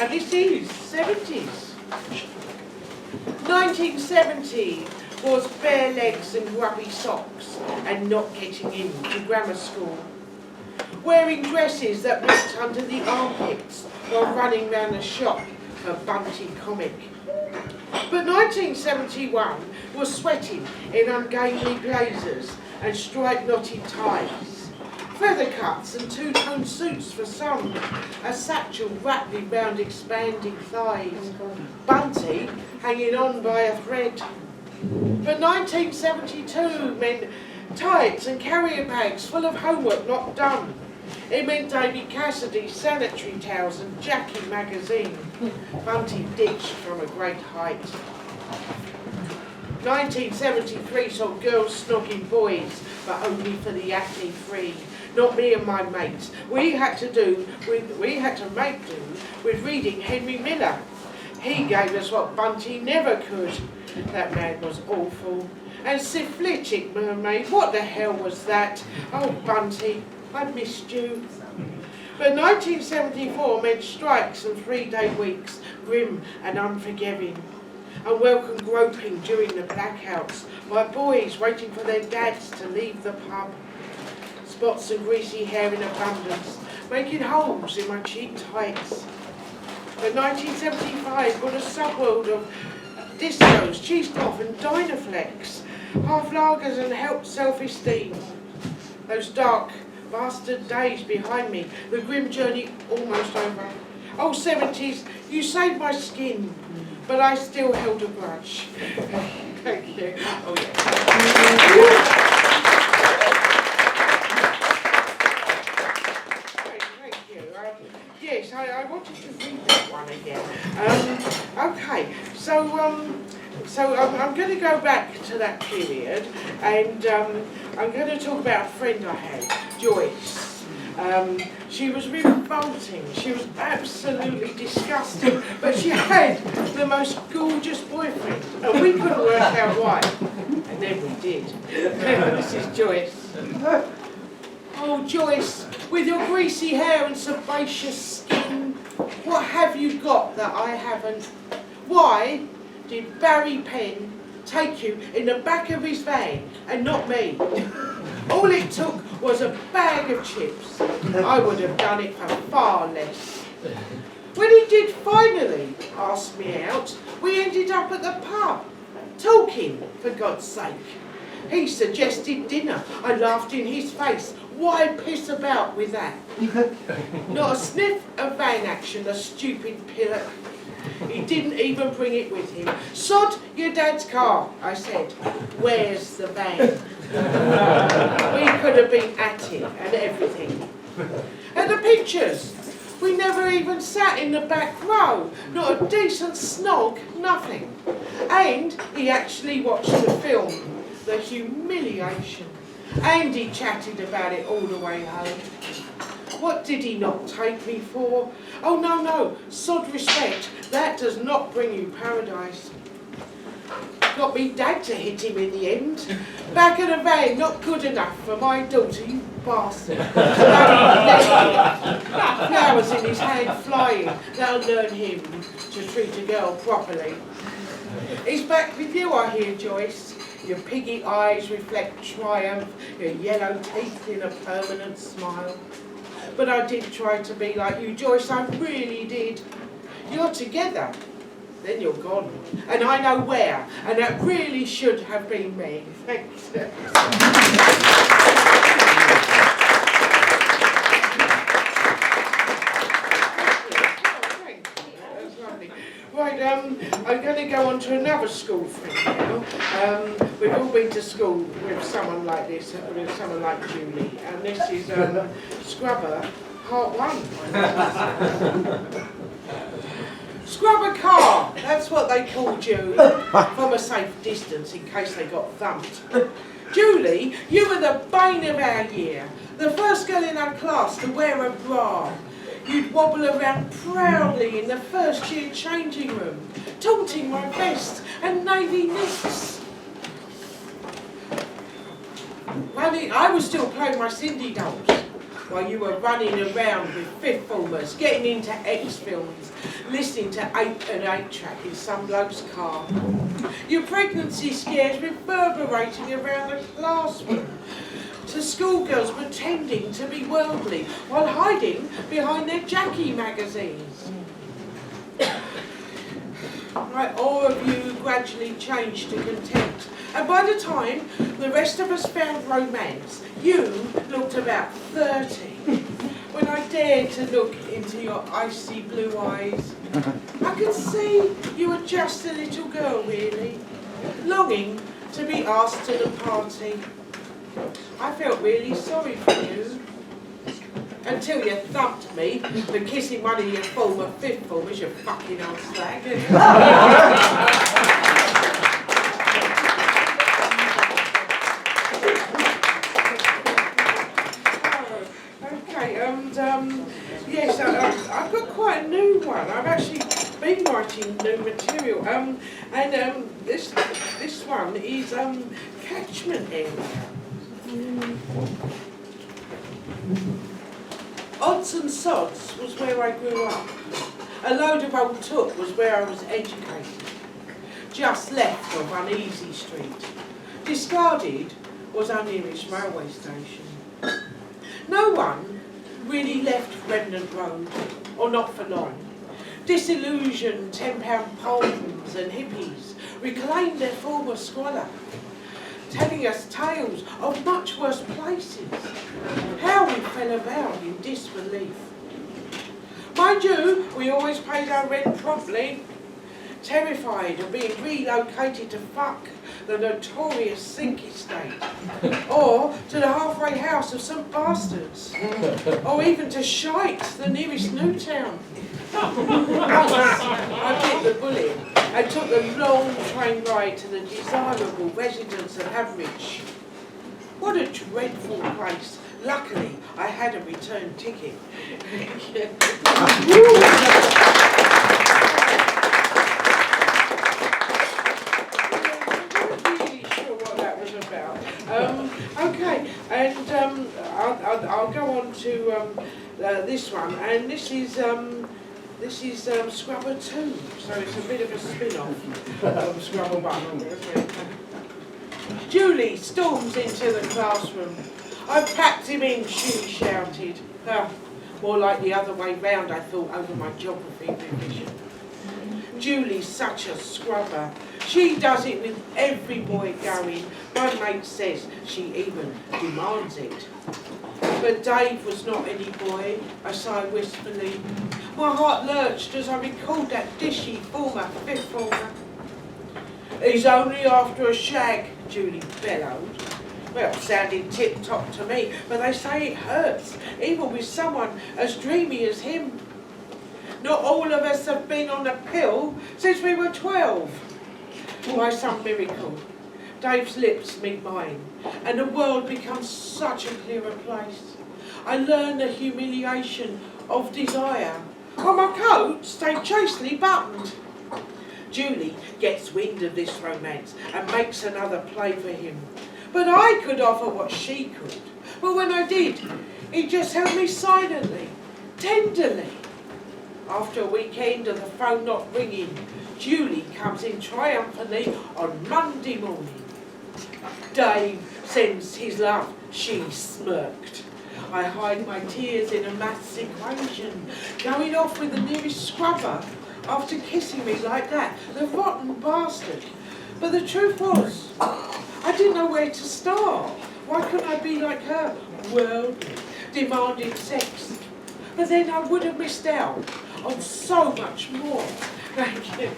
and this is 70s. 1970 was bare legs and grubby socks and not getting into grammar school. Wearing dresses that went under the armpits while running round the shop for Bunty comic. But 1971 was sweating in ungainly blazers and striped knotted ties, feather cuts and two-tone suits for some, a satchel wrapped round expanding thighs, Bunty hanging on by a thread. But 1972 meant tights and carrier bags full of homework not done. It meant David Cassidy's sanitary towels and Jackie magazine, Bunty ditched from a great height. 1973 saw girls snogging boys, but only for the acne-free. Not me and my mates. We had to make do with reading Henry Miller. He gave us what Bunty never could. That man was awful. And syphilitic mermaid, what the hell was that? Oh, Bunty, I missed you. But 1974 meant strikes and 3-day weeks, grim and unforgiving. Unwelcome groping during the blackouts, my boys waiting for their dads to leave the pub. Spots and greasy hair in abundance, making holes in my cheap tights. But 1975 was a subworld of discos, cheesecloth and Dynaflex, half lagers and helped self-esteem. Those dark bastard days behind me, the grim journey almost over. Oh 70s, you saved my skin, but I still held a grudge. Thank you. Oh yeah. Thank you. Yes, I wanted to read that one again. Okay, so I'm going to go back to that period, and I'm going to talk about a friend I had, Joyce. She was revolting, she was absolutely disgusting, but she had the most gorgeous boyfriend, and we couldn't work out why, and then we did. This is Joyce. Oh, Joyce, with your greasy hair and sebaceous skin, what have you got that I haven't? Why did Barry Penn take you in the back of his van and not me? All it took was a bag of chips. I would have done it for far less. When he did finally ask me out, we ended up at the pub, talking, for God's sake. He suggested dinner. I laughed in his face. Why piss about with that? Not a sniff of van action, the stupid pillock. He didn't even bring it with him. Sod your dad's car, I said. Where's the van? We could have been at it and everything. And the pictures. We never even sat in the back row. Not a decent snog, nothing. And he actually watched the film. The humiliation. And he chatted about it all the way home. What did he not take me for? Oh, no, sod respect. That does not bring you paradise. Got me dad to hit him in the end. Back of the van, not good enough for my daughter, you bastard. Flowers in his hand flying. That'll learn him to treat a girl properly. He's back with you, I hear, Joyce. Your piggy eyes reflect triumph, your yellow teeth in a permanent smile. But I did try to be like you, Joyce, I really did. You're together, then you're gone. And I know where, and that really should have been me. Thanks. Right, I'm going to go on to another school friend now. We've all been to school with someone like this, with someone like Julie, and this is Scrubber, Part 1. Scrubber car, that's what they call Julie, from a safe distance in case they got thumped. Julie, you were the bane of our year, the first girl in our class to wear a bra. You'd wobble around proudly in the first year changing room, taunting my vest and navy knits. I was still playing my Cindy dolls. while you were running around with fifth formers, getting into X films, listening to 8 and 8 track in some bloke's car. Your pregnancy scares reverberating around the classroom, to schoolgirls pretending to be worldly while hiding behind their Jackie magazines. Right, all of you gradually changed to contempt, and by the time the rest of us found romance, you looked about 30. When I dared to look into your icy blue eyes, I could see you were just a little girl, really, longing to be asked to the party. I felt really sorry for you, until you thumped me for kissing one of your former fifth formers, you fucking old slag. Yes, I've got quite a new one. I've actually been writing new material. This one is catchment area. Odds and sods was where I grew up. A load of old took was where I was educated. Just left of Uneasy Street. Discarded was our nearest railway station. No one really left Remnant Road, or not for long. Disillusioned £10 poems and hippies reclaimed their former squalor, telling us tales of much worse places. How we fell about in disbelief. Mind you, we always paid our rent promptly, terrified of being relocated to fuck the notorious Sink Estate, or to the halfway house of some bastards, or even to shite the nearest new town. I bit the bullet and took the long train ride to the desirable residence of Average. What a dreadful place. Luckily, I had a return ticket. Okay, and I'll go on to this one, and this is Scrubber 2, so it's a bit of a spin-off of Scrubber 1. Julie storms into the classroom. "I've packed him in," she shouted. More like the other way round, I thought, over my geography revision. Julie's such a scrubber. She does it with every boy going. My mate says she even demands it. But Dave was not any boy, I sighed wistfully. My heart lurched as I recalled that dishy former fifth former. "He's only after a shag," Julie bellowed. Well, sounded tip-top to me, but they say it hurts, even with someone as dreamy as him. Not all of us have been on a pill since we were 12. By some miracle, Dave's lips meet mine, and the world becomes such a clearer place. I learn the humiliation of desire. While my coat stayed chastely buttoned. Julie gets wind of this romance and makes another play for him. But I could offer what she could. But when I did, he just held me silently, tenderly. After a weekend of the phone not ringing, Julie comes in triumphantly on Monday morning. Dave sends his love, she smirked. I hide my tears in a maths equation, going off with the nearest scrubber after kissing me like that, the rotten bastard. But the truth was, I didn't know where to start. Why couldn't I be like her, worldly, demanding sex? But then I would have missed out on so much more. Thank you.